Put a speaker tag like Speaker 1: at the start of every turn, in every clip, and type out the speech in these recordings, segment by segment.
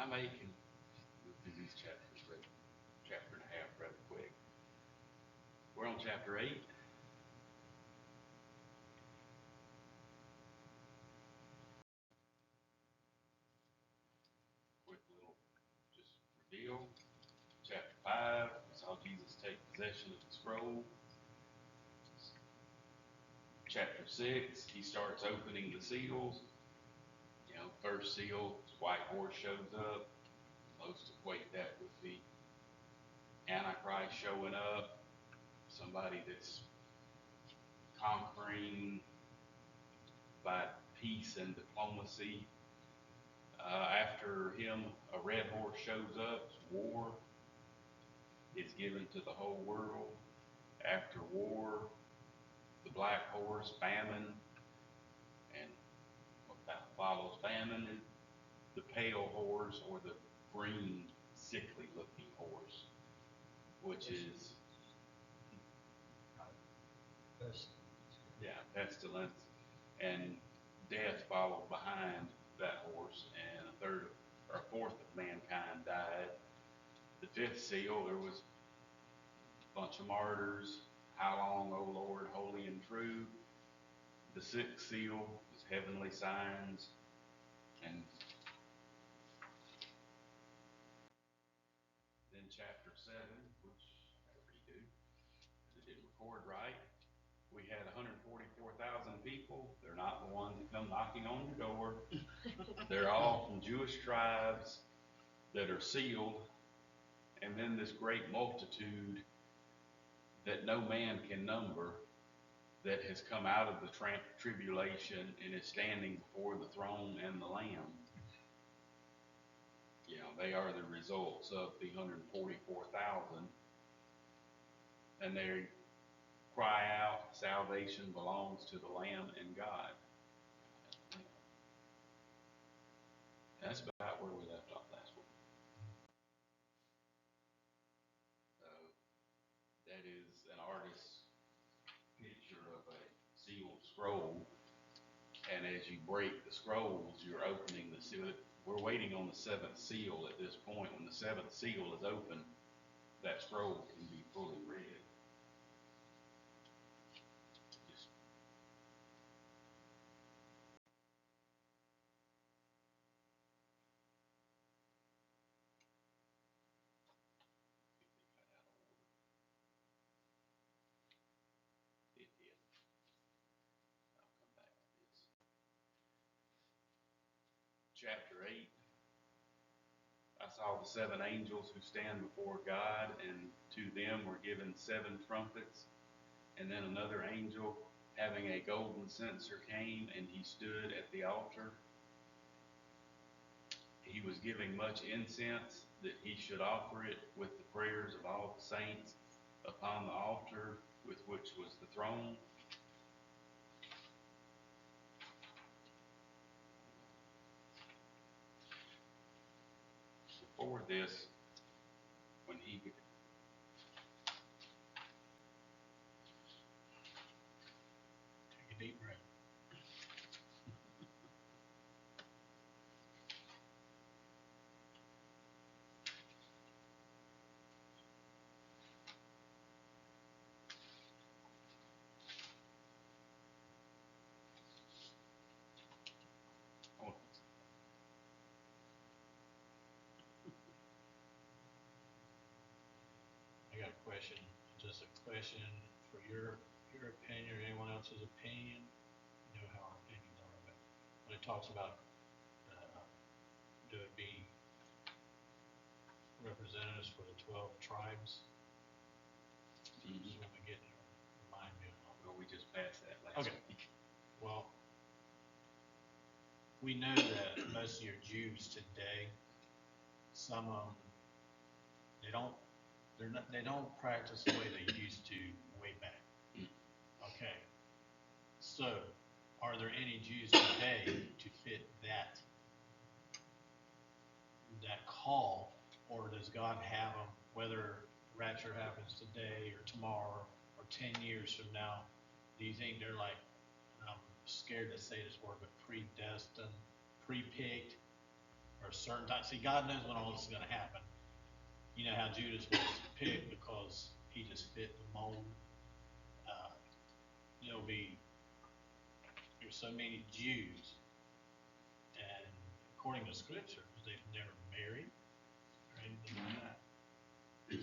Speaker 1: I may can move through these chapters, chapter and a half rather quick. We're on chapter 8. Quick little just reveal. Chapter 5, we saw Jesus take possession of the scroll. Chapter 6, he starts opening the seals. First seal, white horse shows up. Most equate that with the Antichrist showing up, somebody that's conquering by peace and diplomacy. After him, a red horse shows up. War is given to the whole world. After war, the black horse, famine, and what follows famine is the pale horse, or the green, sickly looking horse, which is pestilence, and death followed behind that horse, and a third or a fourth of mankind died. The fifth seal, there was a bunch of martyrs. How long, O Lord, holy and true? The sixth seal was heavenly signs, and then chapter 7, which I redo, because it didn't record right. We had 144,000 people. They're not the ones that come knocking on your door. They're all from Jewish tribes that are sealed. And then this great multitude that no man can number, that has come out of the tribulation and is standing before the throne and the Lamb. They are the results of the 144,000. And they cry out, salvation belongs to the Lamb and God. That's about where we left off last week. So that is an artist's picture of a sealed scroll. And as you break the scrolls, you're opening the seal. We're waiting on the seventh seal at this point. When the seventh seal is open, that scroll can be fully read. Chapter 8, I saw the 7 angels who stand before God, and to them were given 7 trumpets. And then another angel, having a golden censer, came, and he stood at the altar. He was giving much incense, that he should offer it with the prayers of all the saints upon the altar with which was the throne. Before this, when he take
Speaker 2: a deep breath. I got a question, just a question for your opinion or anyone else's opinion. You know how our opinions are, but when it talks about do it be representatives for the 12 tribes?
Speaker 1: Mm-hmm.
Speaker 2: So when we get there, remind me of all.
Speaker 1: Well, we just passed that last week.
Speaker 2: Well, we know that most of your Jews today, some of them, they don't practice the way they used to way back. Okay. So, are there any Jews today to fit that call, or does God have them, whether rapture happens today or tomorrow or 10 years from now? Do you think they're like, and I'm scared to say this word, but predestined, pre-picked, or a certain time. See, God knows when all this is gonna happen. You know how Judas was picked because he just fit the mold. Uh, There'll be, there's so many Jews, and according to scriptures, they've never married or anything like that.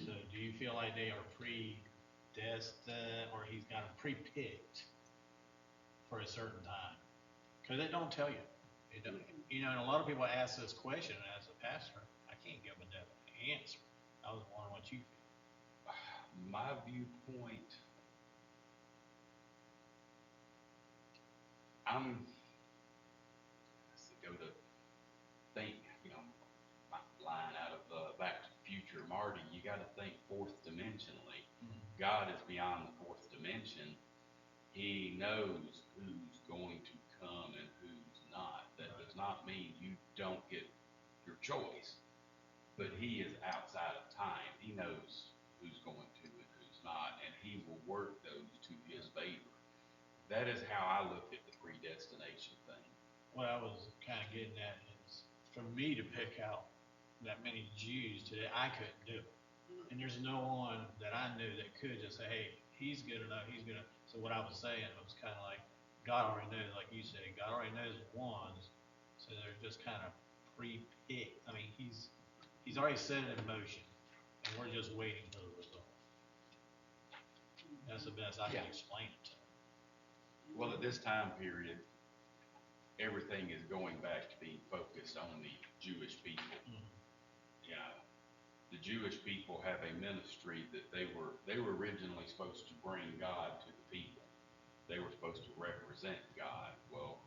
Speaker 2: So do you feel like they are predestined, or he's got them pre-picked for a certain time? Because it don't tell you. It don't, you know, and a lot of people ask this question, and as a pastor, I can't give a definite answer. I was wondering what you feel.
Speaker 1: My viewpoint, I'm, go to think, my line out of Back to the Future, Marty, you got to think fourth dimensionally. God is beyond the fourth dimension. He knows who's going to come and who's not. That does not mean you don't get your choice, but he is outside of time. He knows who's going to and who's not, and he will work those to his favor. That is how I look at the predestination thing.
Speaker 2: What I was kind of getting at is, for me to pick out that many Jews today, I couldn't do it. And there's no one that I knew that could just say, hey, he's good enough, he's good enough. So what I was saying, it was kind of like, God already knows, like you said, God already knows the ones, so they're just kind of pre-picked. I mean, he's already set it in motion, and we're just waiting for the result. That's the best I can explain it to them.
Speaker 1: Well, at this time period, everything is going back to being focused on the Jewish people. You know, the Jewish people have a ministry that they were originally supposed to bring God to the people. They were supposed to represent God. Well,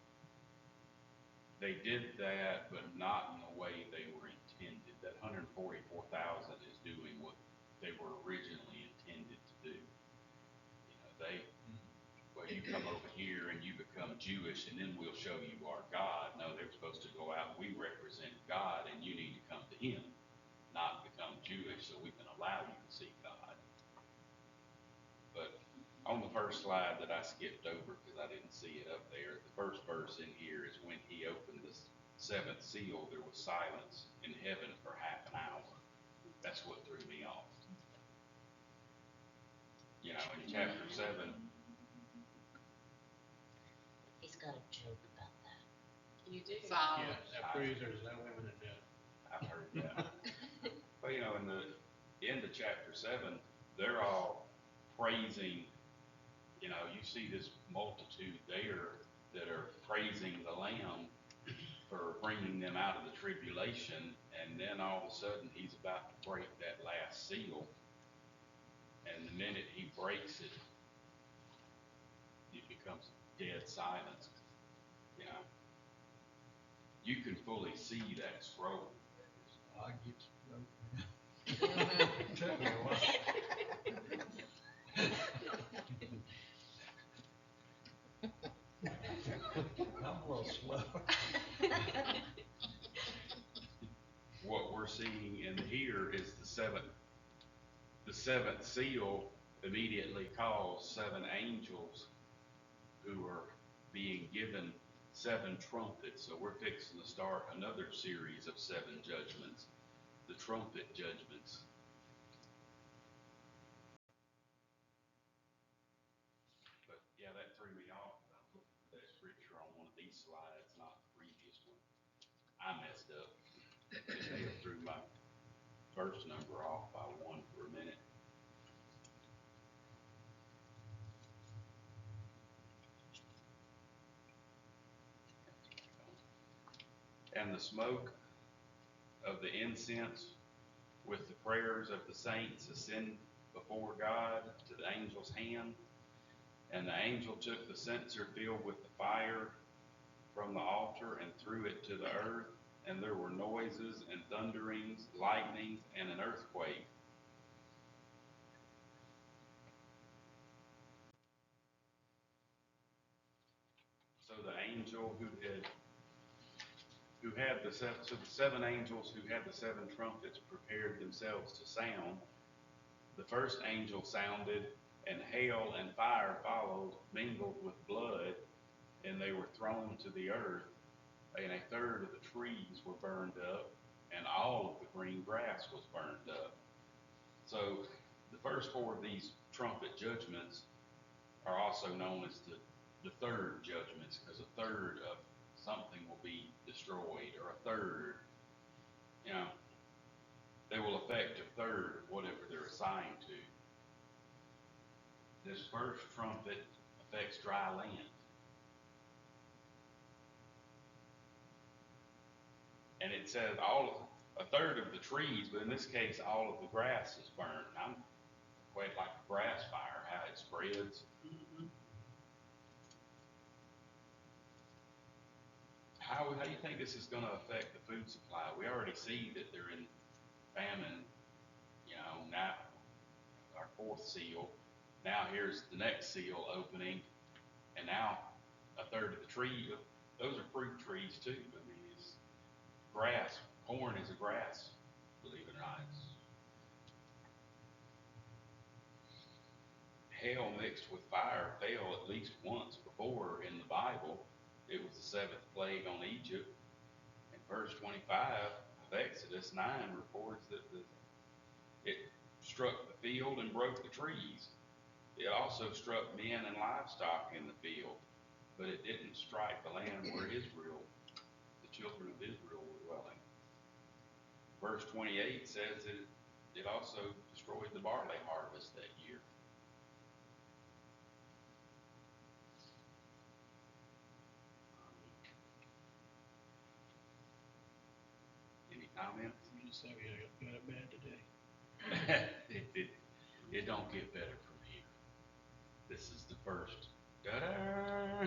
Speaker 1: they did that, but not in the way they were intended. That 144,000 is doing what they were originally intended to do. You know, well, you come over here and you become Jewish, and then we'll show you our God. No, they're supposed to go out, we represent God, and you need to come to him, not become Jewish so we can allow you to see God. But on the first slide that I skipped over because I didn't see it up there, the first verse in here is when he opened the seventh seal, there was silence in heaven for half an hour. That's what threw me off. You know, in chapter 7,
Speaker 3: He's got a joke about that.
Speaker 4: You do.
Speaker 2: Yeah, that proves there's no women in death.
Speaker 1: I've heard that. Well, you know, in the end of chapter 7, they're all praising, you know, you see this multitude there that are praising the Lamb for bringing them out of the tribulation, and then all of a sudden he's about to break that last seal, and the minute he breaks it, it becomes dead silence. You know, you can fully see that scroll.
Speaker 5: I get you. Took me a while. I'm a little slow.
Speaker 1: What we're seeing in here is the seventh seal immediately calls 7 angels who are being given 7 trumpets. So we're fixing to start another series of 7 judgments, the trumpet judgments. But yeah, that threw me off. I was looking for that scripture on one of these slides, not the previous one. I messed up. They threw my verse number off by 1 for a minute. And the smoke of the incense with the prayers of the saints ascend before God to the angel's hand. And the angel took the censer filled with the fire from the altar and threw it to the earth. And there were noises and thunderings, lightnings, and an earthquake. So the angel who had the 7 angels who had the 7 trumpets prepared themselves to sound. The first angel sounded, and hail and fire followed, mingled with blood, and they were thrown to the earth. and a third of the trees were burned up, and all of the green grass was burned up. So the first four of these trumpet judgments are also known as the third judgments, because a third of something will be destroyed, or a third, you know, they will affect a third of whatever they're assigned to. This first trumpet affects dry land. And it says a third of the trees, but in this case, all of the grass is burned. I'm quite like a grass fire, how it spreads. How do you think this is going to affect the food supply? We already see that they're in famine, now our fourth seal. Now here's the next seal opening, and now a third of the tree, those are fruit trees too. I mean, it's grass. Corn is a grass, believe it or not. Hail mixed with fire fell at least once before in the Bible. It was the seventh plague on Egypt. And verse 25 of Exodus 9 records that it struck the field and broke the trees. It also struck men and livestock in the field, but it didn't strike the land where Israel, the children of Israel, were dwelling. Verse 28 says that it also destroyed the barley harvest that year. Any comments?
Speaker 2: You just say we got it bad today.
Speaker 1: It don't get better from here. This is the first. Da-da!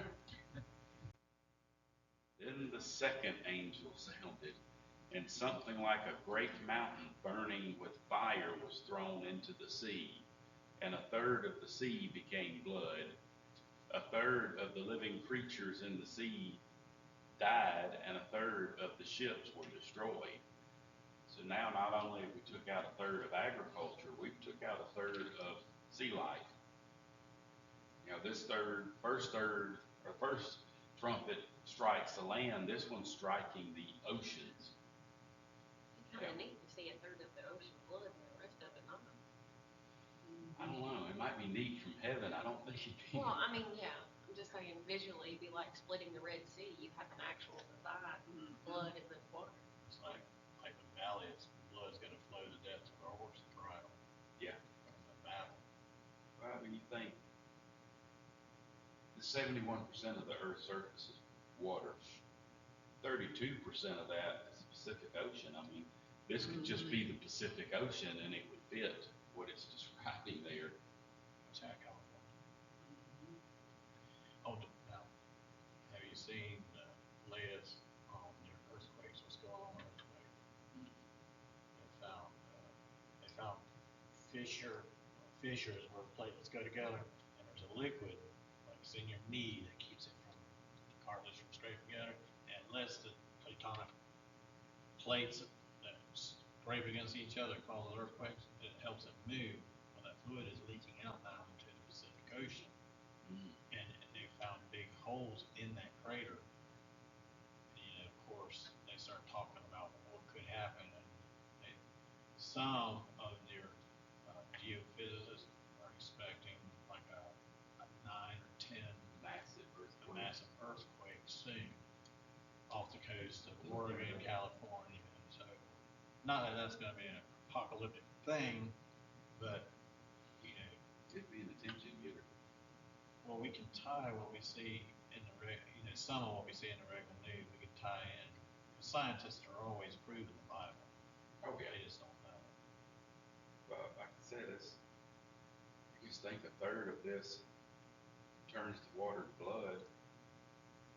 Speaker 1: Then the second angel sounded, and something like a great mountain burning with fire was thrown into the sea, and a third of the sea became blood. A third of the living creatures in the sea died, and a third of the ships were destroyed. So now not only have we took out a third of agriculture, we've took out a third of sea life. This first trumpet strikes the land. This one's striking the oceans.
Speaker 4: It's kind of neat to see a third of the ocean blood and the rest of it not.
Speaker 1: I don't know. It might be neat from heaven. I don't think it'd be.
Speaker 4: Well, I mean, yeah, I'm just saying visually, it'd be like splitting the Red Sea. You have an actual divide, blood and then water.
Speaker 2: It's like the valley, blood's gonna flow to death of our horse bridle.
Speaker 1: Yeah.
Speaker 2: From the battle.
Speaker 1: Well, I mean, you think the 71% of the Earth's surface is water. 32% of that is the Pacific Ocean. I mean, this could just be the Pacific Ocean, and it would fit what it's describing there.
Speaker 2: What's that, California? Oh, now, have you seen the latest on their earthquakes? What's going on with earthquakes? They found fissures where platelets go together, and there's a liquid, like it's in your knee, that keeps it from cartilage from scraping together, and lets the tectonic plates that scrape against each other cause earthquakes. It helps it move when that fluid is leaking out now into the Pacific Ocean. And they found big holes in that crater. And, of course, they start talking about what could happen. And some of their geophysicists are expecting like a 9 or 10 massive earthquake soon off the coast of Oregon, California, and so not that that's going to be an apocalyptic thing, but
Speaker 1: It'd be an attention getter.
Speaker 2: well, we can tie what we see in the some of what we see in the regular news. We can tie in. Scientists are always proving the Bible.
Speaker 1: Okay.
Speaker 2: They just don't know.
Speaker 1: Well, like I said, you just think a third of this turns the water to blood.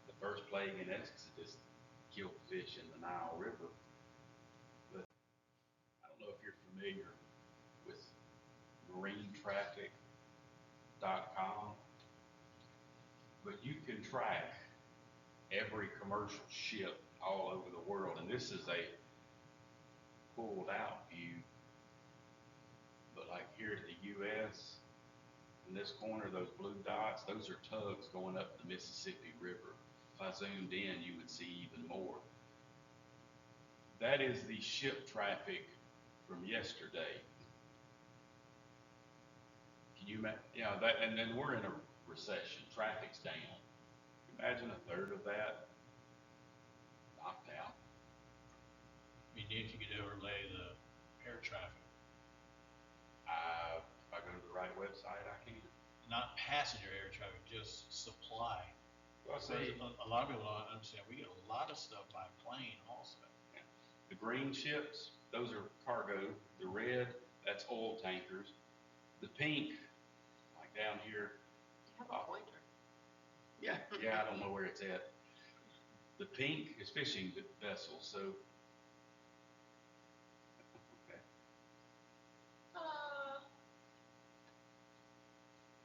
Speaker 1: The first plague in Exodus killed fish in the Nile River. But I don't know if you're familiar with marinetraffic.com, but you can track every commercial ship all over the world, and this is a pulled out view. But like here in the U.S., in this corner, those blue dots, those are tugs going up the Mississippi River, I zoomed in, you would see even more. That is the ship traffic from yesterday. Can you and then we're in a recession, traffic's down. Imagine a third of that knocked out.
Speaker 2: I mean, if you could overlay the air traffic,
Speaker 1: If I go to the right website, I can.
Speaker 2: not passenger air traffic, just supply.
Speaker 1: Well,
Speaker 2: Because a lot of people don't understand, we get a lot of stuff by plane also.
Speaker 1: the green ships, those are cargo. The red, that's oil tankers. The pink, like down here,
Speaker 4: You have a pointer.
Speaker 1: yeah, I don't know where it's at. The pink is fishing vessels, so. Okay.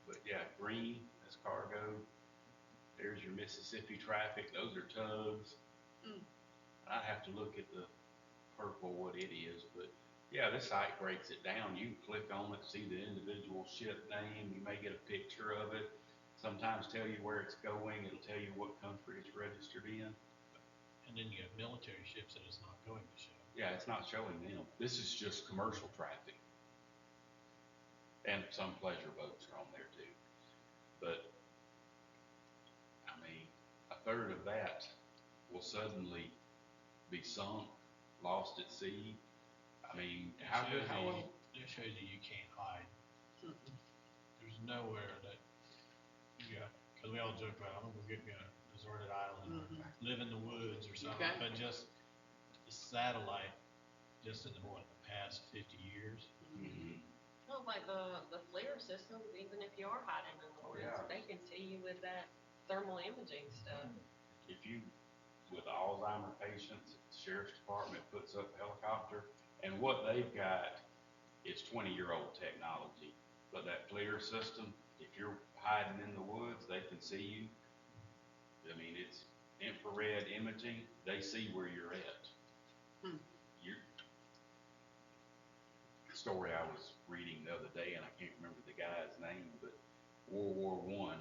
Speaker 1: But yeah, green, that's cargo. There's your Mississippi traffic, those are tugs. I have to look at the purple, what it is, but yeah, this site breaks it down. You can click on it, see the individual ship name, you may get a picture of it. Sometimes tell you where it's going, it'll tell you what country it's registered in.
Speaker 2: And then you have military ships that it's not going to show.
Speaker 1: Yeah, it's not showing them. This is just commercial traffic. And some pleasure boats are on there too. But, I mean, a third of that will suddenly be sunk, lost at sea. I mean, how long?
Speaker 2: It shows you can't hide. There's nowhere that, because we all joke about, I'm gonna get me a deserted island, or live in the woods or something,
Speaker 6: Okay.
Speaker 2: but just the satellite, just in the past 50 years.
Speaker 1: Mhm.
Speaker 4: Well, like the FLIR systems, even if you are hiding in the woods,
Speaker 1: Yeah.
Speaker 4: they can see you with that thermal imaging stuff.
Speaker 1: If you, with Alzheimer patients, the sheriff's department puts up a helicopter, and what they've got is 20-year-old technology. But that FLIR system, if you're hiding in the woods, they can see you. I mean, it's infrared imaging. They see where you're at. The story I was reading the other day, and I can't remember the guy's name, but World War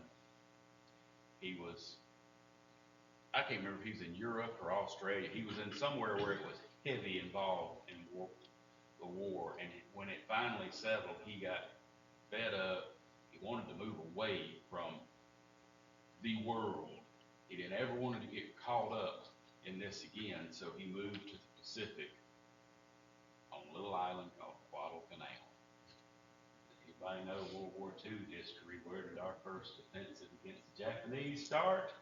Speaker 1: I, I can't remember if he was in Europe or Australia. He was in somewhere where it was heavy involved in the war, and when it finally settled, he got fed up. He wanted to move away from the world. He didn't ever want to get caught up in this again, so he moved to the Pacific on a little island called Guadalcanal. Anybody know World War II history? Where did our first offensive against the Japanese start?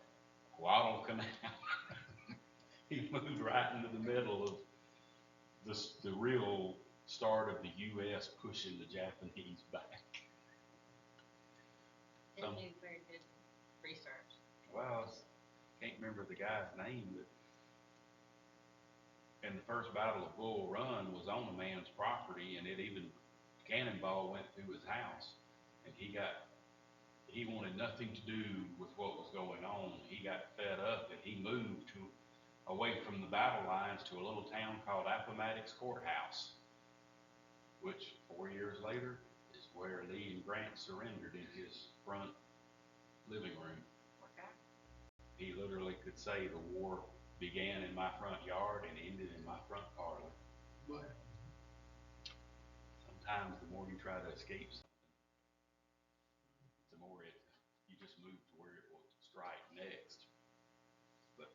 Speaker 1: Guadalcanal. He moved right into the middle of the real start of the U.S. pushing the Japanese back.
Speaker 4: Didn't do very good research.
Speaker 1: Well, I can't remember the guy's name, but and the first Battle of Bull Run was on a man's property, and it even cannonball went through his house, and he wanted nothing to do with what was going on. He got fed up, and he moved away from the battle lines to a little town called Appomattox Courthouse, which 4 years later is where Lee and Grant surrendered in his front living room.
Speaker 4: Okay.
Speaker 1: He literally could say the war began in my front yard and ended in my front parlor.
Speaker 5: But
Speaker 1: Sometimes the more you try to escape something, the more you just move to where it will strike next. But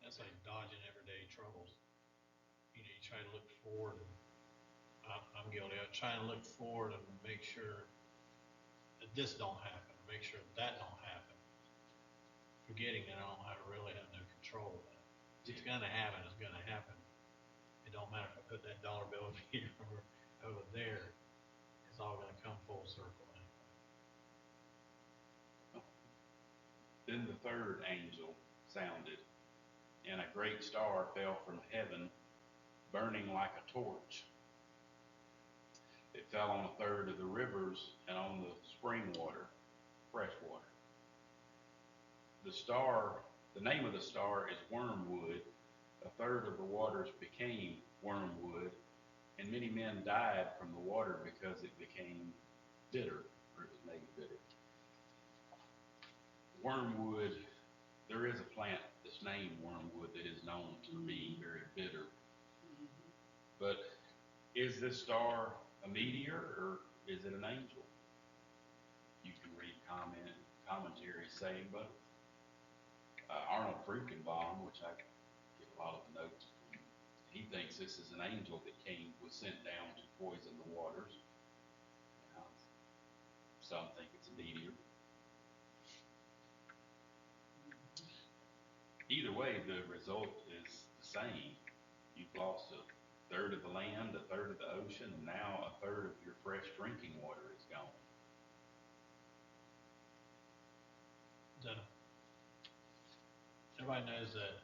Speaker 2: That's like dodging everyday troubles. You try to look forward, and I'm guilty of trying to look forward and make sure that this don't happen, make sure that don't happen. Forgetting that I don't really have no control of that. If it's gonna happen, it's gonna happen. It don't matter if I put that dollar bill here or over there, it's all gonna come full circle anyway.
Speaker 1: then the third angel sounded, and a great star fell from heaven, burning like a torch. It fell on a third of the rivers and on the spring water, fresh water. The name of the star is Wormwood. A third of the waters became wormwood, and many men died from the water because it became bitter, or it was made bitter. Wormwood, there is a plant that's named wormwood that is known to be very bitter. But is this star a meteor or is it an angel? You can read commentary saying both. Arnold Fruchtenbaum, which I get a lot of notes from, he thinks this is an angel that was sent down to poison the waters. Some think it's a meteor. Either way, the result is the same. You've lost a third of the land, a third of the ocean, and now a third of your fresh drinking water is gone.
Speaker 2: Everybody knows that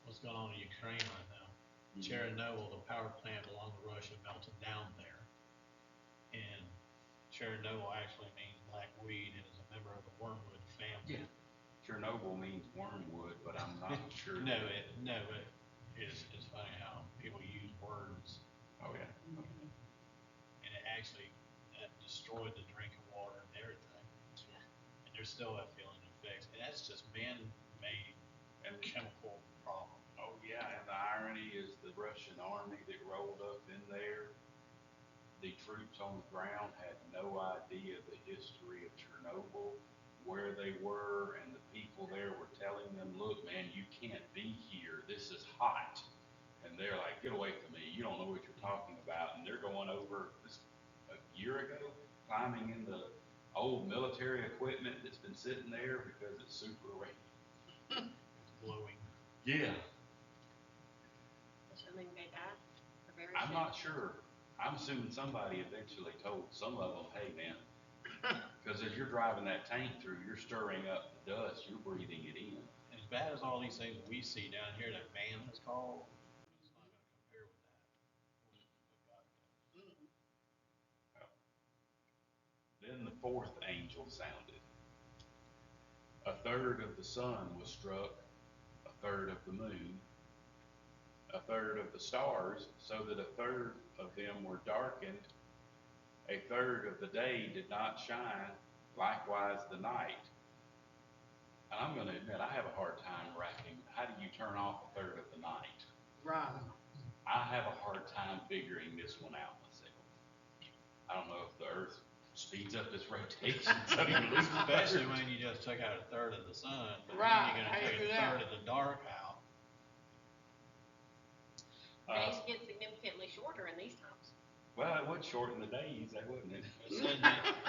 Speaker 2: what's going on in Ukraine right now. Chernobyl, the power plant belonged to Russia, melted down there. And Chernobyl actually means black weed and is a member of the wormwood family.
Speaker 1: Yeah. Chernobyl means wormwood, but I'm not sure.
Speaker 2: No, but it's funny how people use words.
Speaker 1: Oh, yeah.
Speaker 2: And it actually destroyed the drinking water and everything. And there's still that feeling effects. And that's just man-made and chemical problem.
Speaker 1: Oh, yeah, and the irony is the Russian army that rolled up in there, the troops on the ground had no idea the history of Chernobyl, where they were, and the people there were telling them, look, man, you can't be here. This is hot. And they're like, get away from me. You don't know what you're talking about. And they're going over this a year ago, climbing in the old military equipment that's been sitting there because it's super rainy.
Speaker 2: It's glowing.
Speaker 1: Yeah.
Speaker 4: Assuming they died. Or very
Speaker 1: I'm
Speaker 4: sick.
Speaker 1: not sure. I'm assuming somebody eventually told some of them, hey, man, because as you're driving that tank through, you're stirring up the dust, you're breathing it in.
Speaker 2: As bad as all these things we see down here that man has called, it's not going to compare with that. What God does.
Speaker 1: Then the fourth angel sounded. A third of the sun was struck, a third of the moon, a third of the stars, so that a third of them were darkened. A third of the day did not shine, likewise the night. And I'm going to admit, I have a hard time wrapping, how do you turn off a third of the night?
Speaker 5: Right.
Speaker 1: I have a hard time figuring this one out myself. I don't know if the earth speeds up its rotation, so you lose a
Speaker 2: Especially
Speaker 1: third.
Speaker 2: when you just took out a third of the sun, but
Speaker 5: Right,
Speaker 2: then you're
Speaker 5: how
Speaker 2: going to
Speaker 5: you
Speaker 2: take
Speaker 5: do
Speaker 2: a third
Speaker 5: that?
Speaker 2: of the dark out.
Speaker 4: Days get significantly shorter in these times.
Speaker 1: Well, it would shorten the days, wouldn't it?
Speaker 2: It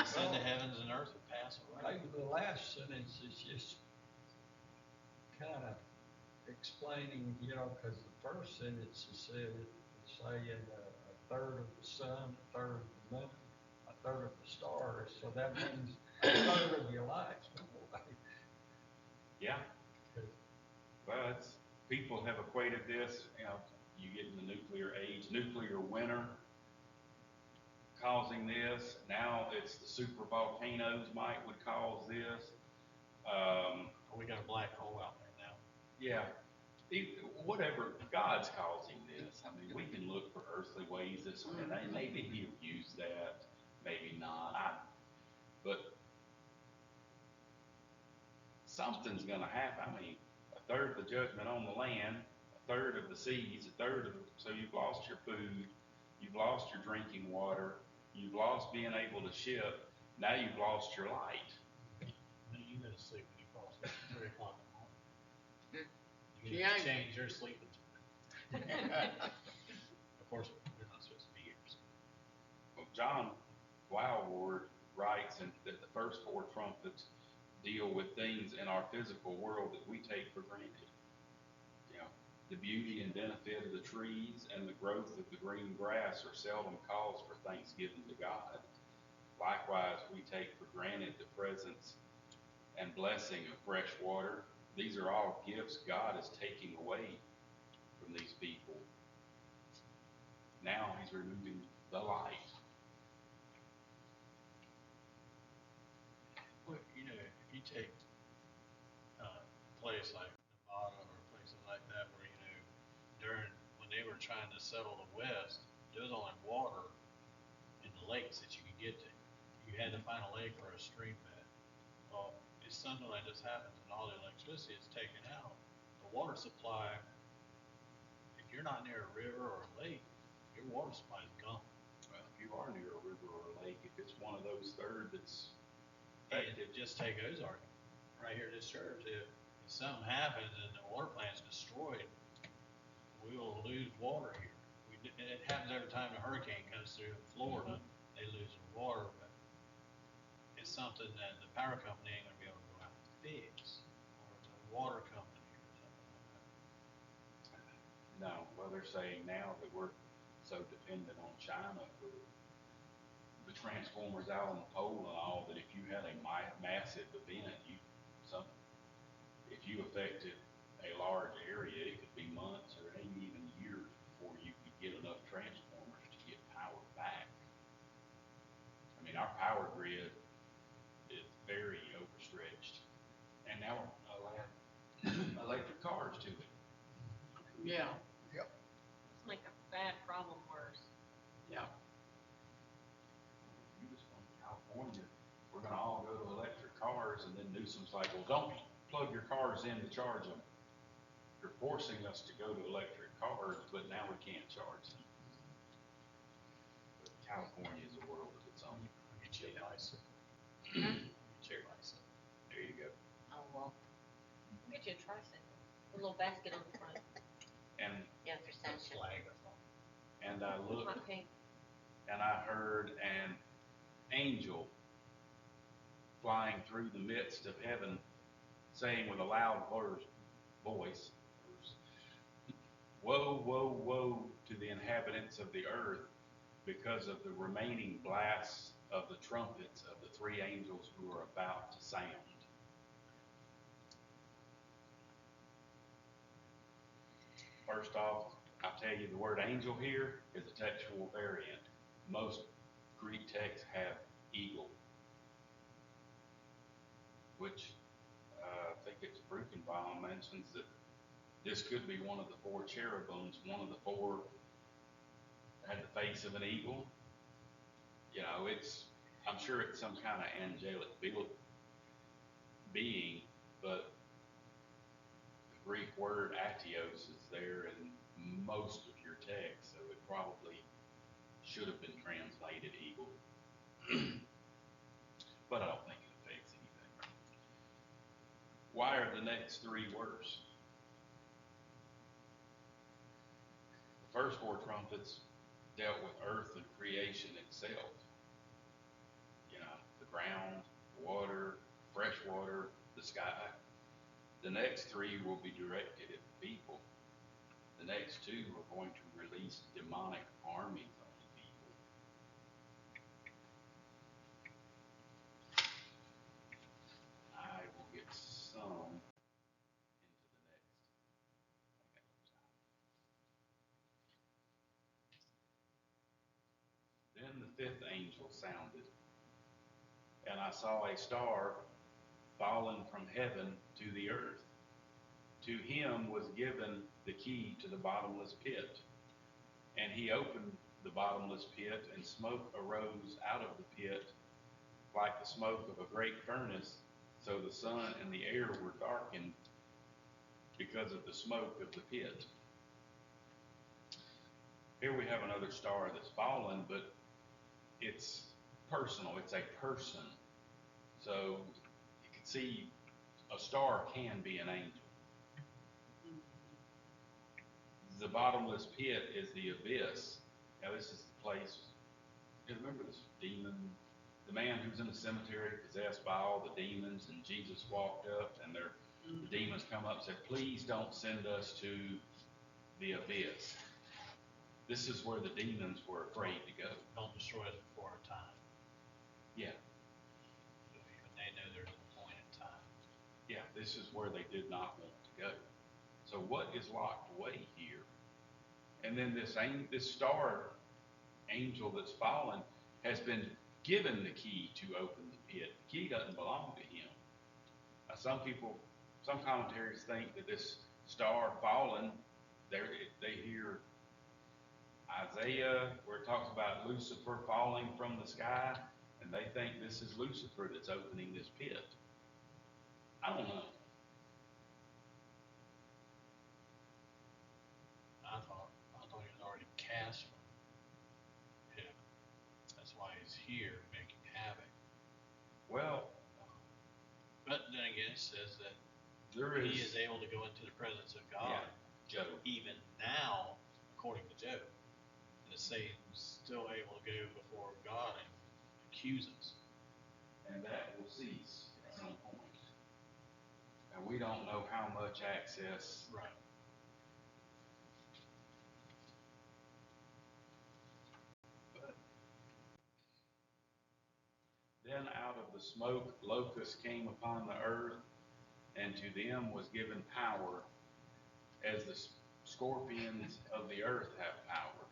Speaker 2: said the heavens and earth would pass away.
Speaker 5: Maybe the last sentence is just kind of explaining, you know, because the first sentence is said, it's saying a third of the sun, a third of the moon, a third of the stars, so that means a third of your life's going away.
Speaker 1: Yeah. Well, people have equated this, you know, you get in the nuclear age, nuclear winter causing this. Now it's the super volcanoes would cause this.
Speaker 2: We got a black hole out there now.
Speaker 1: Yeah, whatever, God's causing this. I mean, we can look for earthly ways this way, and maybe he'll use that, maybe not. But something's going to happen. I mean, a third of the judgment on the land, a third of the seas, so you've lost your food, you've lost your drinking water, you've lost being able to ship, now you've lost your light.
Speaker 2: Then you go to sleep when you fall asleep at 3 o'clock in the morning.
Speaker 5: She
Speaker 2: You gotta
Speaker 5: ain't-
Speaker 2: change your sleeping time. Of course, we're not supposed to be here. So.
Speaker 1: Well, John Wildward writes that the first four trumpets deal with things in our physical world that we take for granted. You know, the beauty and benefit of the trees and the growth of the green grass are seldom cause for thanksgiving to God. Likewise, we take for granted the presence and blessing of fresh water. These are all gifts God is taking away from these people. Now he's removing the light.
Speaker 2: Well, you know, if you take a place like Nevada or places like that where, you know, when they were trying to settle the West, there was only water in the lakes that you could get to. You had to find a lake or a stream bed. Well, if something like this happens and all the electricity is taken out, the water supply, if you're not near a river or a lake, your water supply is gone.
Speaker 1: Well, if you are near a river or a lake, if it's one of those third that's
Speaker 2: And just take Ozark, right here at this church, if something happens and the water plant's destroyed, we will lose water here. It happens every time a hurricane comes through Florida, they lose their water, but it's something that the power company ain't gonna be able to go out and fix, or the water company or something like that.
Speaker 1: No, well, they're saying now that we're so dependent on China for the transformers out on the pole and all, that if you had a massive event, if you affected a large area, it could be months or maybe even years before you could get enough transformers to get power back. I mean, our power grid is very overstretched, and now we're add electric cars to it.
Speaker 6: Yeah,
Speaker 4: Let's make a bad problem worse.
Speaker 6: yeah.
Speaker 1: You just go to California, we're gonna all go to electric cars, and then Newsom's like, well, don't plug your cars in to charge them. You're forcing us to go to electric cars, but now we can't charge them. But California is a world of its own.
Speaker 2: I'll get you a bicycle. Get you a bicycle.
Speaker 1: There you go.
Speaker 3: Oh, well,
Speaker 4: We'll get you a tricycle.
Speaker 3: a little basket on the front.
Speaker 1: And,
Speaker 3: Yeah, for sunshine.
Speaker 2: Flag.
Speaker 1: and I looked,
Speaker 4: Hot pink.
Speaker 1: and I heard an angel flying through the midst of heaven, saying with a loud voice, woe, woe, woe to the inhabitants of the earth, because of the remaining blasts of the trumpets of the three angels who are about to sound. First off, I'll tell you the word angel here is a textual variant. Most Greek texts have eagle, which I think it's Bruckenbaum mentions that this could be one of the four cherubims. One of the four had the face of an eagle. You know, I'm sure it's some kind of angelic being, but the Greek word atios is there in most of your text, so it probably should have been translated eagle. But I don't think it affects anything. Why are the next three worse? The first four trumpets dealt with earth and creation itself. You know, the ground, the water, fresh water, the sky. The next three will be directed at the people. The next two are going to release demonic armies on the people. I will get some into the next. Then the fifth angel sounded, and I saw a star fallen from heaven to the earth. To him was given the key to the bottomless pit. And he opened the bottomless pit, and smoke arose out of the pit like the smoke of a great furnace. So the sun and the air were darkened because of the smoke of the pit. Here we have another star that's fallen, but it's personal. It's a person. So you can see a star can be an angel. The bottomless pit is the abyss. Now this is the place, you remember this demon, the man who's in the cemetery possessed by all the demons, and Jesus walked up, and the demons come up and said, please don't send us to the abyss. This is where the demons were afraid to go.
Speaker 2: Don't destroy us before our time.
Speaker 1: Yeah,
Speaker 2: So even they know there's an appointed time.
Speaker 1: yeah, this is where they did not want to go. So what is locked away here? And then this star angel that's fallen has been given the key to open the pit. The key doesn't belong to him. Some commentaries think that this star fallen, they hear Isaiah where it talks about Lucifer falling from the sky, and they think this is Lucifer that's opening this pit. I don't know.
Speaker 2: I thought he was already cast from heaven. That's why he's here making havoc.
Speaker 1: Well,
Speaker 2: But then again, it says that
Speaker 1: there
Speaker 2: he is
Speaker 1: is,
Speaker 2: able to go into the presence of
Speaker 1: yeah,
Speaker 2: God,
Speaker 1: Joe.
Speaker 2: even now, according to Job. And the Satan's still able to go before God and accuse us.
Speaker 1: And that will cease at some point. And we don't know how much access.
Speaker 2: Right.
Speaker 1: But then out of the smoke locusts came upon the earth, and to them was given power, as the scorpions of the earth have power.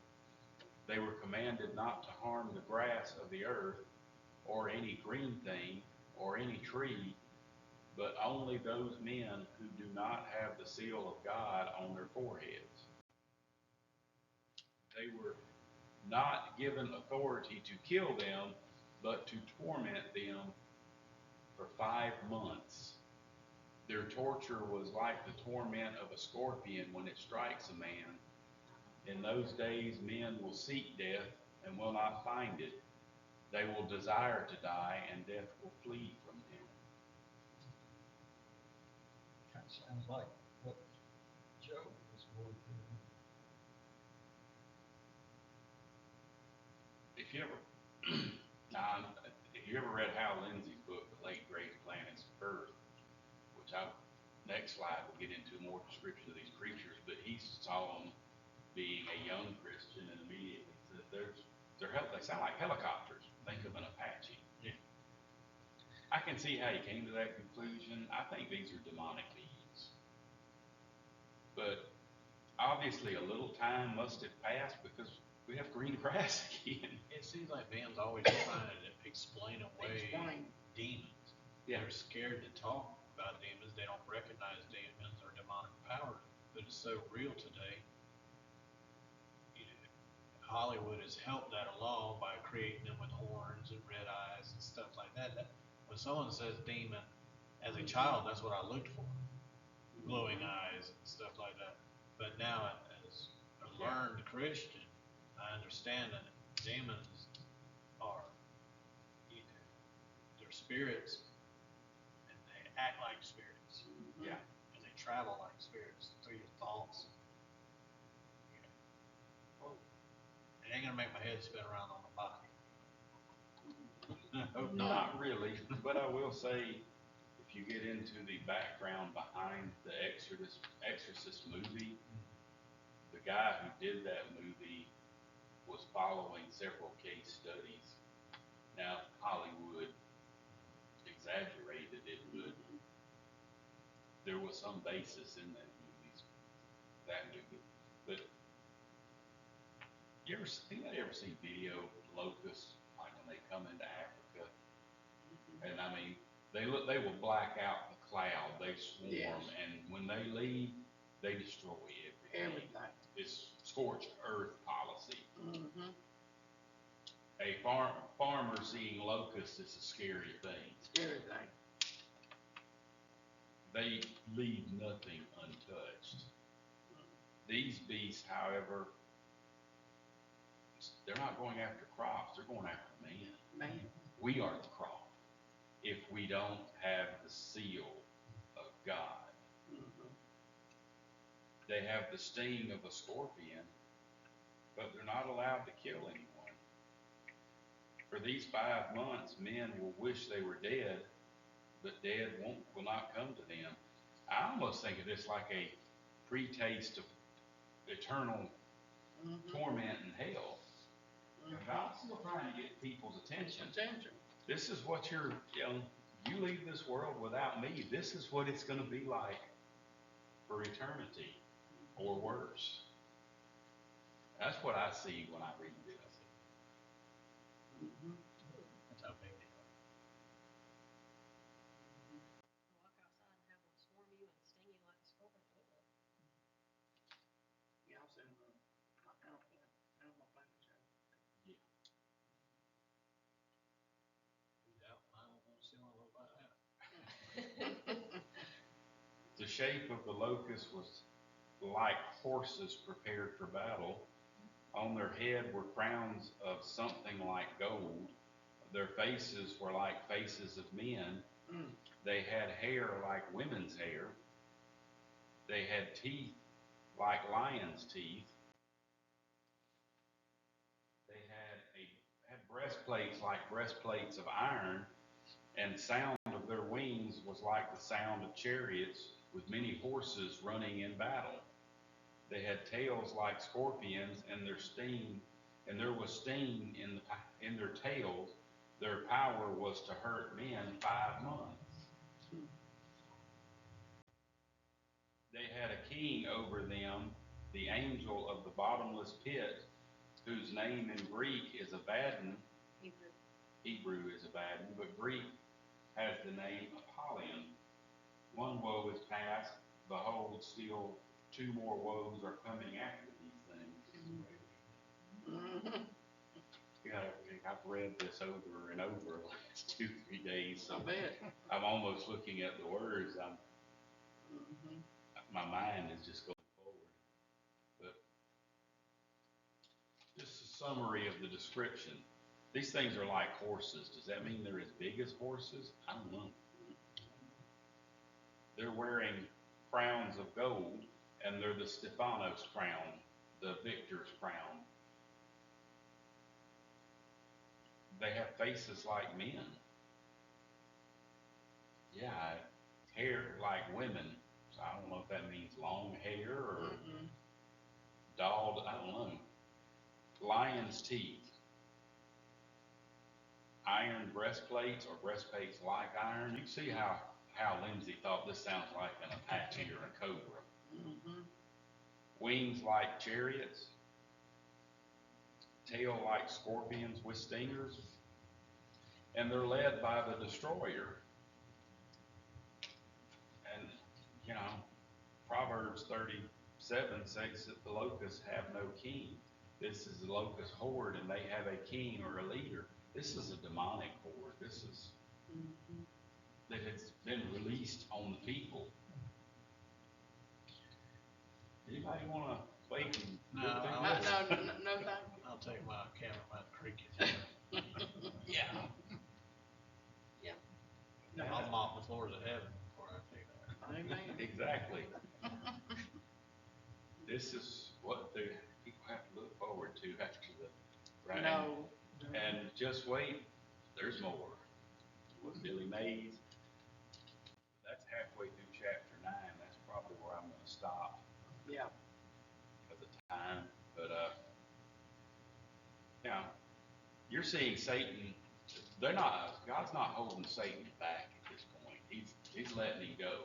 Speaker 1: They were commanded not to harm the grass of the earth, or any green thing, or any tree, but only those men who do not have the seal of God on their foreheads. They were not given authority to kill them, but to torment them for 5 months. Their torture was like the torment of a scorpion when it strikes a man. In those days, men will seek death and will not find it. They will desire to die, and death will flee from them.
Speaker 5: Kind of sounds like what Job was going through.
Speaker 1: If you ever, if you ever read Hal Lindsey's book, The Late Great Planets Earth, which next slide will get into more description of these creatures, but he saw them being a young Christian and immediately said, they sound like helicopters. Think of an Apache.
Speaker 2: Yeah.
Speaker 1: I can see how he came to that conclusion. I think these are demonic beings. But obviously a little time must have passed because we have green grass again.
Speaker 2: It seems like man's always trying to explain away
Speaker 6: Explain.
Speaker 2: demons.
Speaker 1: Yeah.
Speaker 2: They're scared to talk about demons. They don't recognize demons or demonic powers, but it's so real today. You know, Hollywood has helped that along by creating them with horns and red eyes and stuff like that. When someone says demon, as a child, that's what I looked for. Glowing eyes and stuff like that. But now, as a learned Christian, I understand that demons are, you know, they're spirits, and they act like spirits.
Speaker 1: Yeah.
Speaker 2: And they travel like spirits through your thoughts. You know. It ain't gonna make my head spin around on the body. I hope not.
Speaker 1: Not really, but I will say, if you get into the background behind the Exorcist movie, the guy who did that movie was following several case studies. Now, Hollywood exaggerated it, but there was some basis in that movie. But anybody ever see video locusts, like when they come into Africa? And I mean, they will black out the cloud, they swarm,
Speaker 6: Yes.
Speaker 1: and when they leave, they destroy everything.
Speaker 6: Everything.
Speaker 1: It's scorched earth policy.
Speaker 6: Mm-hmm.
Speaker 1: A farmer seeing locusts is a scary thing.
Speaker 6: Everything.
Speaker 1: They leave nothing untouched. These beasts, however, they're not going after crops, they're going after man.
Speaker 6: Man.
Speaker 1: We are the crop if we don't have the seal of God.
Speaker 6: Mm-hmm.
Speaker 1: They have the sting of a scorpion, but they're not allowed to kill anyone. For these 5 months, men will wish they were dead, but death will not come to them. I almost think of this like a pre-taste of eternal torment in hell. God's still trying to get people's attention. This is what you leave this world without me, this is what it's going to be like for eternity, or worse. That's what I see when I read this.
Speaker 2: That's how big they are.
Speaker 4: Walk outside and have one swarm you and sting you like a scorpion.
Speaker 6: Yeah, I've seen them. Animal Planet show.
Speaker 2: Yeah, I don't want to see one look like that.
Speaker 1: shape of the locust was like horses prepared for battle. On their head were crowns of something like gold. Their faces were like faces of men.
Speaker 6: Mm.
Speaker 1: They had hair like women's hair. They had teeth like lions' teeth. They had breastplates like breastplates of iron, and sound of their wings was like the sound of chariots with many horses running in battle. They had tails like scorpions, and there was sting in their tails. Their power was to hurt men 5 months. They had a king over them, the angel of the bottomless pit, whose name in Greek is Abaddon. Hebrew is Abaddon, but Greek has the name Apollyon. One woe is past, behold, still 2 more woes are coming after these things.
Speaker 6: Mhm.
Speaker 1: Yeah, I've read this over and over the last 2, 3 days, so
Speaker 6: I bet.
Speaker 1: I'm almost looking at the words.
Speaker 6: Mhm.
Speaker 1: My mind is just going forward. But just a summary of the description. These things are like horses. Does that mean they're as big as horses? I don't know. They're wearing crowns of gold, and they're the Stephanos crown, the victor's crown. They have faces like men. Yeah, hair like women. So I don't know if that means long hair or
Speaker 6: Mm-mm.
Speaker 1: dolled, I don't know. Lion's teeth. Iron breastplates or breastplates like iron. You can see how Lindsay thought this sounds like an Apache or a Cobra.
Speaker 6: Mhm.
Speaker 1: Wings like chariots. Tail like scorpions with stingers. And they're led by the destroyer. And, you know, Proverbs 37 says that the locusts have no king. This is the locust horde, and they have a king or a leader. This is a demonic horde. This is
Speaker 6: Mhm.
Speaker 1: that has been released on the people. Anybody want to wait and
Speaker 2: No,
Speaker 1: look through
Speaker 2: I'll-
Speaker 1: this?
Speaker 6: No, thank you.
Speaker 2: I'll take my camera out the creek.
Speaker 1: Yeah.
Speaker 2: I'll mop the floors of heaven before I take that.
Speaker 6: Amen.
Speaker 1: Exactly. This is what the people have to look forward to after the right.
Speaker 6: No.
Speaker 1: And just wait, there's more. With Billy Mays, that's halfway through chapter 9. That's probably where I'm going to stop
Speaker 6: Yeah.
Speaker 1: because of time. But yeah, you're seeing Satan. God's not holding Satan back at this point. He's letting him go.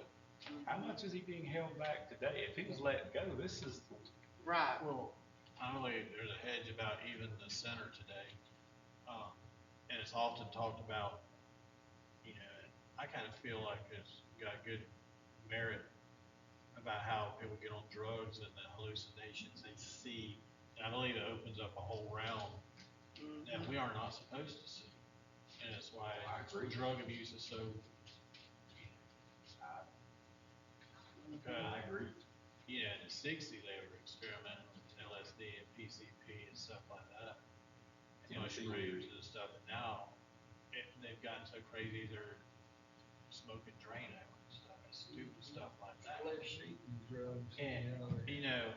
Speaker 1: How much is he being held back today? If he was let go, this is
Speaker 6: Right.
Speaker 2: Well, I believe there's a hedge about even the center today. And it's often talked about, you know, I kind of feel like it's got good merit about how people get on drugs and the hallucinations they see. And I believe it opens up a whole realm that we are not supposed to see. And that's why
Speaker 1: I agree.
Speaker 2: drug abuse is so,
Speaker 1: I agree.
Speaker 2: you know, in the 60s they were experimenting with LSD and PCP and stuff like that. Mushrooms and stuff. And now they've gotten so crazy they're smoking Drano and stuff, stupid stuff like that.
Speaker 5: Flesh-eating drugs.
Speaker 2: And, you know,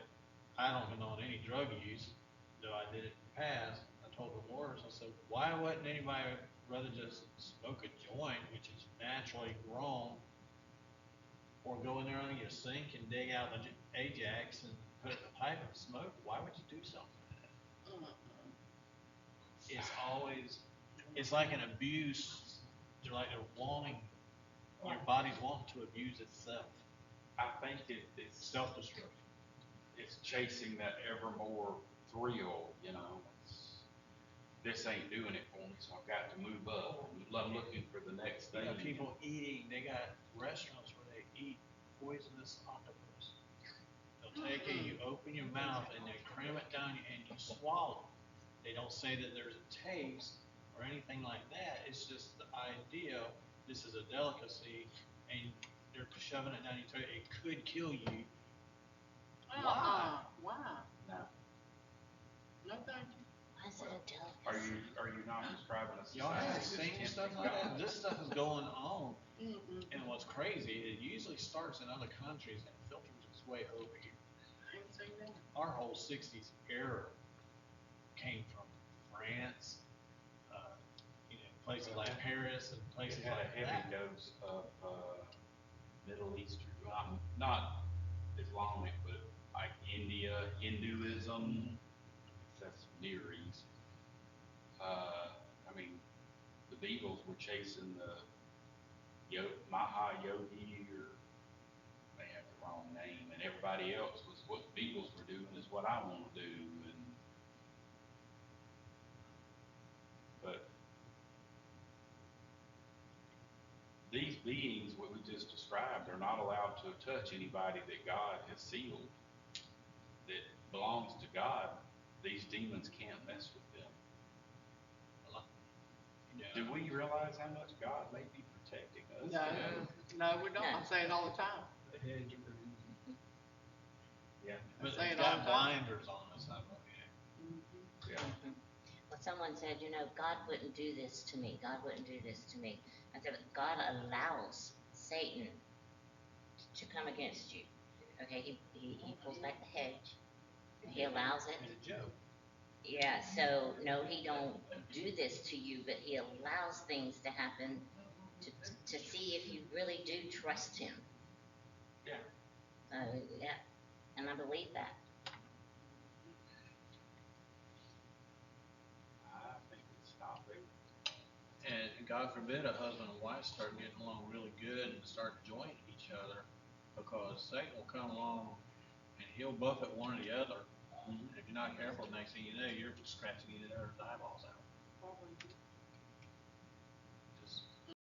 Speaker 2: I don't condone any drug use, though I did it in the past. I told the lawyers, I said, why wouldn't anybody rather just smoke a joint, which is naturally grown, or go in there under your sink and dig out the Ajax and put it in a pipe and smoke? Why would you do something like that? It's always, it's like an abuse. They're like they're wanting, your body's wanting to abuse itself.
Speaker 1: I think it's
Speaker 2: Self-destruction.
Speaker 1: it's chasing that ever more thrill, you know. This ain't doing it for me, so I've got to move up. I'm looking for the next
Speaker 2: You
Speaker 1: thing.
Speaker 2: got people eating, they got restaurants where they eat poisonous octopus. They'll take it, you open your mouth and they cram it down and you swallow. They don't say that there's a taste or anything like that. It's just the idea, this is a delicacy, and they're shoving it down your throat, it could kill you.
Speaker 6: Why?
Speaker 1: No.
Speaker 6: No, thank you.
Speaker 3: Why is it a delicacy?
Speaker 1: Are you not describing a
Speaker 2: Y'all
Speaker 1: society
Speaker 2: haven't
Speaker 1: that's
Speaker 2: seen
Speaker 1: tempting
Speaker 2: stuff like that?
Speaker 1: God?
Speaker 2: This stuff is going on,
Speaker 6: Mm-mm.
Speaker 2: and what's crazy, it usually starts in other countries and filters its way over here.
Speaker 6: Haven't seen that.
Speaker 2: Our whole sixties era came from France, places like Paris and
Speaker 1: It
Speaker 2: places
Speaker 1: had a
Speaker 2: like
Speaker 1: heavy
Speaker 2: that.
Speaker 1: dose of, Middle Eastern, not Islamic, but like India, Hinduism, that's Near East. I mean, the Beatles were chasing the Maha Yogi, or they have the wrong name, and everybody else was, what the Beatles were doing is what I want to do, and but these beings, what we just described, are not allowed to touch anybody that God has sealed, that belongs to God. These demons can't mess with them.
Speaker 2: Yeah.
Speaker 1: Do we realize how much God may be protecting us?
Speaker 6: No, we don't. I say it all the time.
Speaker 5: The hedge of protection.
Speaker 1: Yeah,
Speaker 2: But
Speaker 6: Say
Speaker 2: it's
Speaker 6: it all
Speaker 2: got
Speaker 6: the time.
Speaker 2: blinders on us, I believe.
Speaker 1: yeah.
Speaker 3: Well, someone said, God wouldn't do this to me. God wouldn't do this to me. I said, God allows Satan to come against you. Okay, he pulls back the hedge. He allows it.
Speaker 2: It's a joke.
Speaker 3: Yeah, so no, he don't do this to you, but he allows things to happen to see if you really do trust him.
Speaker 1: Yeah.
Speaker 3: Yeah, and I believe that.
Speaker 1: I think we stop it.
Speaker 2: And God forbid a husband and wife start getting along really good and start enjoying each other, because Satan will come along and he'll buffet one or the other. And if you're not careful, next thing you know, you're scratching each other's eyeballs out.